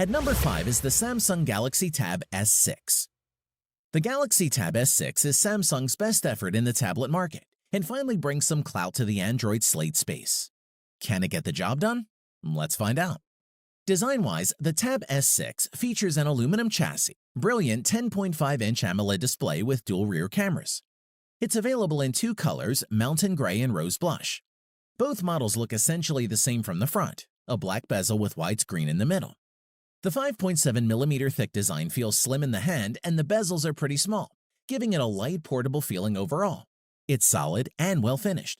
At number 5 is the Samsung Galaxy Tab S6. The Galaxy Tab S6 is Samsung's best effort in the tablet market and finally brings some clout to the Android slate space. Can it get the job done? Let's find out. Design-wise, the Tab S6 features an aluminum chassis, brilliant 10.5-inch AMOLED display with dual rear cameras. It's available in two colors, mountain gray and rose blush. Both models look essentially the same from the front, a black bezel with widescreen in the middle. The 5.7mm thick design feels slim in the hand and the bezels are pretty small, giving it a light, portable feeling overall. It's solid and well finished.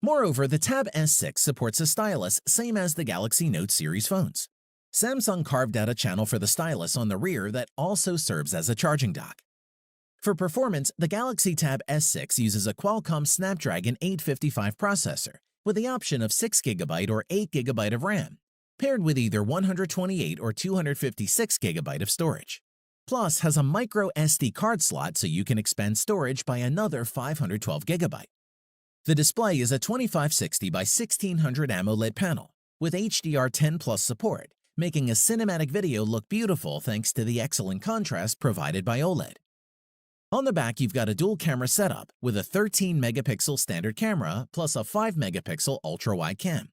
Moreover, the Tab S6 supports a stylus same as the Galaxy Note series phones. Samsung carved out a channel for the stylus on the rear that also serves as a charging dock. For performance, the Galaxy Tab S6 uses a Qualcomm Snapdragon 855 processor with the option of 6GB or 8GB of RAM, paired with either 128 or 256GB of storage. Plus, has a micro SD card slot so you can expand storage by another 512GB. The display is a 2560 by 1600 AMOLED panel with HDR10 Plus support, making a cinematic video look beautiful thanks to the excellent contrast provided by OLED. On the back, you've got a dual camera setup with a 13-megapixel standard camera plus a 5-megapixel ultra-wide cam.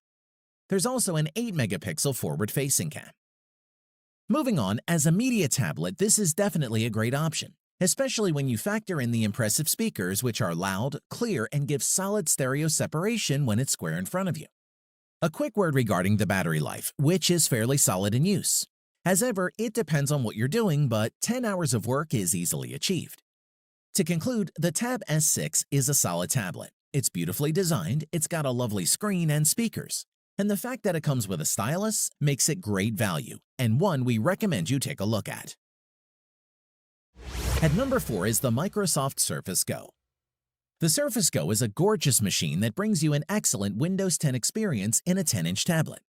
There's also an 8-megapixel forward-facing cam. Moving on, as a media tablet, this is definitely a great option, especially when you factor in the impressive speakers, which are loud, clear, and give solid stereo separation when it's square in front of you. A quick word regarding the battery life, which is fairly solid in use. As ever, it depends on what you're doing, but 10 hours of work is easily achieved. To conclude, the Tab S6 is a solid tablet. It's beautifully designed, it's got a lovely screen and speakers, and the fact that it comes with a stylus makes it great value, and one we recommend you take a look at. At number 4 is the Microsoft Surface Go. The Surface Go is a gorgeous machine that brings you an excellent Windows 10 experience in a 10-inch tablet.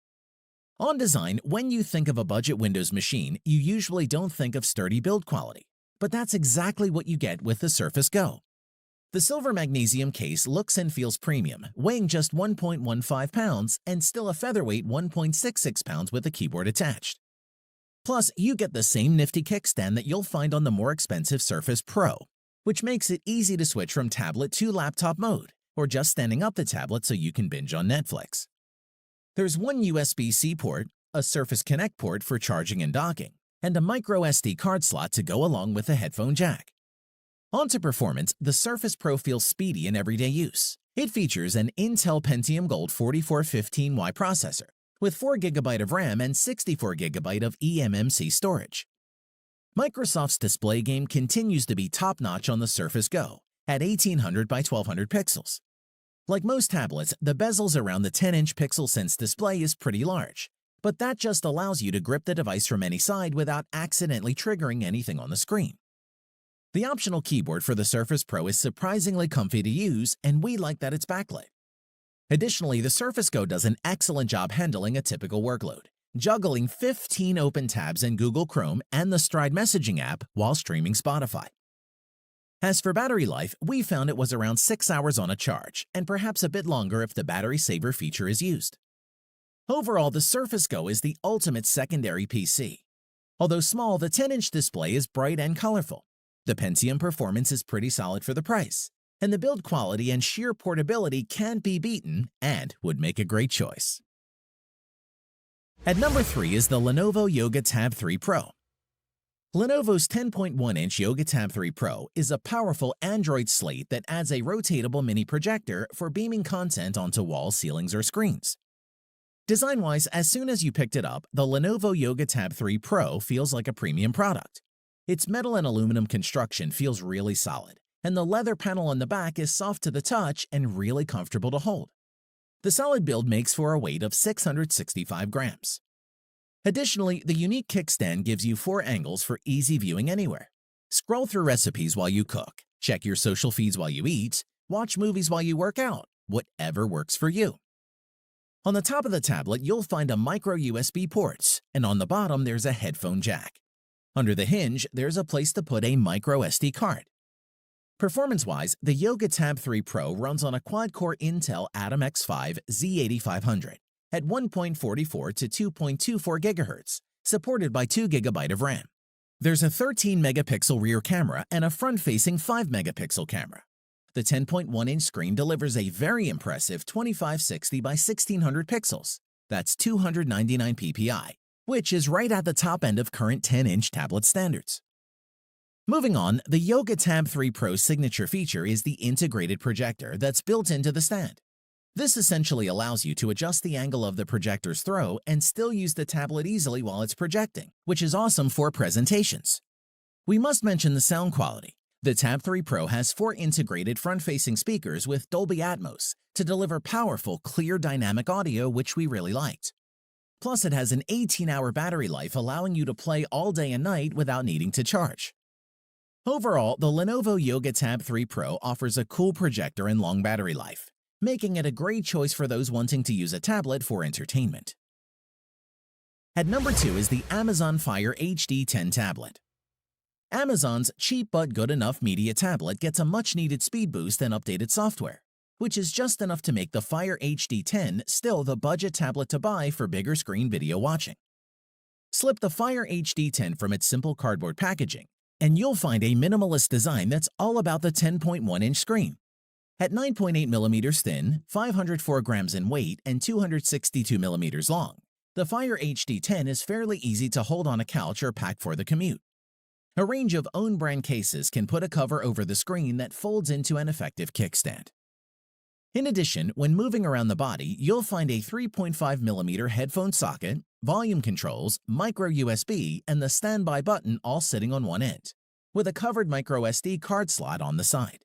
On design, when you think of a budget Windows machine, you usually don't think of sturdy build quality, but that's exactly what you get with the Surface Go. The silver magnesium case looks and feels premium, weighing just 1.15 pounds and still a featherweight 1.66 pounds with a keyboard attached. Plus, you get the same nifty kickstand that you'll find on the more expensive Surface Pro, which makes it easy to switch from tablet to laptop mode, or just standing up the tablet so you can binge on Netflix. There's one USB-C port, a Surface Connect port for charging and docking, and a micro SD card slot to go along with the headphone jack. On to performance, the Surface Pro feels speedy in everyday use. It features an Intel Pentium Gold 4415Y processor with 4GB of RAM and 64GB of eMMC storage. Microsoft's display game continues to be top-notch on the Surface Go at 1800 by 1200 pixels. Like most tablets, the bezels around the 10-inch PixelSense display is pretty large, but that just allows you to grip the device from any side without accidentally triggering anything on the screen. The optional keyboard for the Surface Pro is surprisingly comfy to use, and we like that it's backlit. Additionally, the Surface Go does an excellent job handling a typical workload, juggling 15 open tabs in Google Chrome and the Stride messaging app while streaming Spotify. As for battery life, we found it was around 6 hours on a charge, and perhaps a bit longer if the battery saver feature is used. Overall, the Surface Go is the ultimate secondary PC. Although small, the 10-inch display is bright and colorful. The Pentium performance is pretty solid for the price, and the build quality and sheer portability can't be beaten and would make a great choice. At number 3 is the Lenovo Yoga Tab 3 Pro. Lenovo's 10.1-inch Yoga Tab 3 Pro is a powerful Android slate that adds a rotatable mini projector for beaming content onto walls, ceilings, or screens. Design-wise, as soon as you picked it up, the Lenovo Yoga Tab 3 Pro feels like a premium product. Its metal and aluminum construction feels really solid, and the leather panel on the back is soft to the touch and really comfortable to hold. The solid build makes for a weight of 665 grams. Additionally, the unique kickstand gives you 4 angles for easy viewing anywhere. Scroll through recipes while you cook, check your social feeds while you eat, watch movies while you work out, whatever works for you. On the top of the tablet, you'll find a micro USB port, and on the bottom there's a headphone jack. Under the hinge, there's a place to put a micro SD card. Performance-wise, the Yoga Tab 3 Pro runs on a quad-core Intel Atom X5 Z8500 at 1.44 to 2.24 GHz, supported by 2 GB of RAM. There's a 13-megapixel rear camera and a front-facing 5-megapixel camera. The 10.1-inch screen delivers a very impressive 2560 by 1600 pixels. That's 299 ppi, which is right at the top end of current 10-inch tablet standards. Moving on, the Yoga Tab 3 Pro's signature feature is the integrated projector that's built into the stand. This essentially allows you to adjust the angle of the projector's throw and still use the tablet easily while it's projecting, which is awesome for presentations. We must mention the sound quality. The Tab 3 Pro has 4 integrated front-facing speakers with Dolby Atmos to deliver powerful, clear dynamic audio, which we really liked. Plus, it has an 18-hour battery life, allowing you to play all day and night without needing to charge. Overall, the Lenovo Yoga Tab 3 Pro offers a cool projector and long battery life, making it a great choice for those wanting to use a tablet for entertainment. At number 2 is the Amazon Fire HD 10 tablet. Amazon's cheap but good enough media tablet gets a much-needed speed boost and updated software, which is just enough to make the Fire HD 10 still the budget tablet to buy for bigger screen video watching. Slip the Fire HD 10 from its simple cardboard packaging, and you'll find a minimalist design that's all about the 10.1-inch screen. At 9.8 millimeters thin, 504 grams in weight, and 262 millimeters long, the Fire HD 10 is fairly easy to hold on a couch or pack for the commute. A range of own-brand cases can put a cover over the screen that folds into an effective kickstand. In addition, when moving around the body, you'll find a 3.5mm headphone socket, volume controls, micro USB, and the standby button all sitting on one end, with a covered micro SD card slot on the side.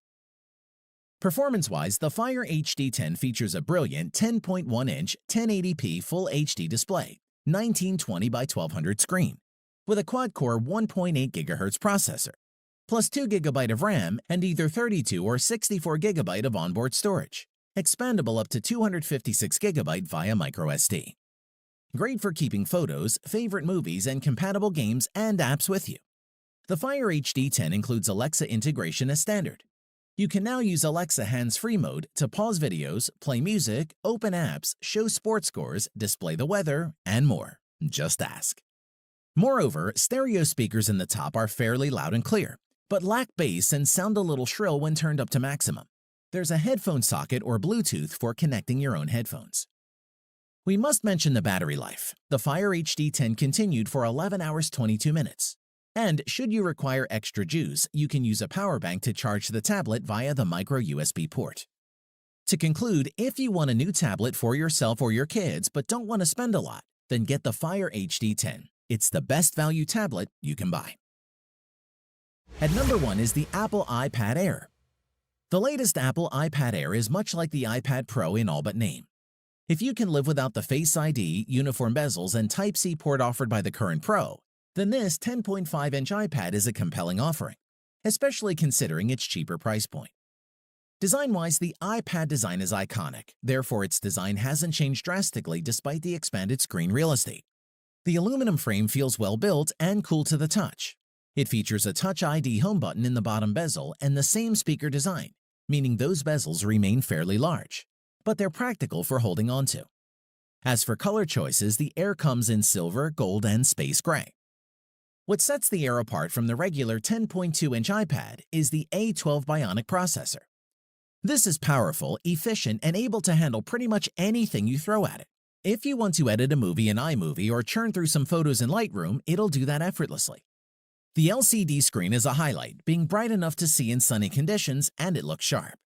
Performance-wise, the Fire HD 10 features a brilliant 10.1-inch 1080p Full HD display, 1920 by 1200 screen, with a quad-core 1.8 GHz processor, plus 2 GB of RAM and either 32 or 64 GB of onboard storage, expandable up to 256 GB via microSD. Great for keeping photos, favorite movies, and compatible games and apps with you. The Fire HD 10 includes Alexa integration as standard. You can now use Alexa hands-free mode to pause videos, play music, open apps, show sports scores, display the weather, and more. Just ask. Moreover, stereo speakers in the top are fairly loud and clear, but lack bass and sound a little shrill when turned up to maximum. There's a headphone socket or Bluetooth for connecting your own headphones. We must mention the battery life. The Fire HD 10 continued for 11 hours 22 minutes. And should you require extra juice, you can use a power bank to charge the tablet via the micro USB port. To conclude, if you want a new tablet for yourself or your kids but don't want to spend a lot, then get the Fire HD 10. It's the best value tablet you can buy. At number 1 is the Apple iPad Air. The latest Apple iPad Air is much like the iPad Pro in all but name. If you can live without the Face ID, uniform bezels, and Type-C port offered by the current Pro, then this 10.5-inch iPad is a compelling offering, especially considering its cheaper price point. Design-wise, the iPad design is iconic, therefore its design hasn't changed drastically despite the expanded screen real estate. The aluminum frame feels well-built and cool to the touch. It features a Touch ID home button in the bottom bezel and the same speaker design, meaning those bezels remain fairly large, but they're practical for holding onto. As for color choices, the Air comes in silver, gold, and space gray. What sets the Air apart from the regular 10.2-inch iPad is the A12 Bionic processor. This is powerful, efficient, and able to handle pretty much anything you throw at it. If you want to edit a movie in iMovie or churn through some photos in Lightroom, it'll do that effortlessly. The LCD screen is a highlight, being bright enough to see in sunny conditions, and it looks sharp.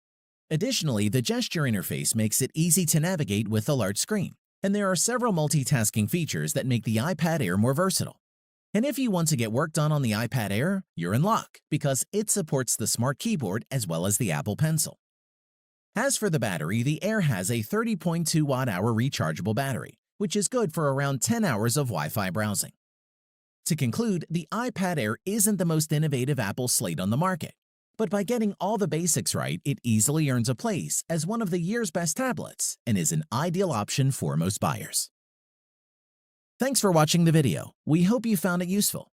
Additionally, the gesture interface makes it easy to navigate with a large screen, and there are several multitasking features that make the iPad Air more versatile. And if you want to get work done on the iPad Air, you're in luck, because it supports the Smart Keyboard as well as the Apple Pencil. As for the battery, the Air has a 30.2 watt-hour rechargeable battery, which is good for around 10 hours of Wi-Fi browsing. To conclude, the iPad Air isn't the most innovative Apple slate on the market, but by getting all the basics right, it easily earns a place as one of the year's best tablets and is an ideal option for most buyers. Thanks for watching the video. We hope you found it useful.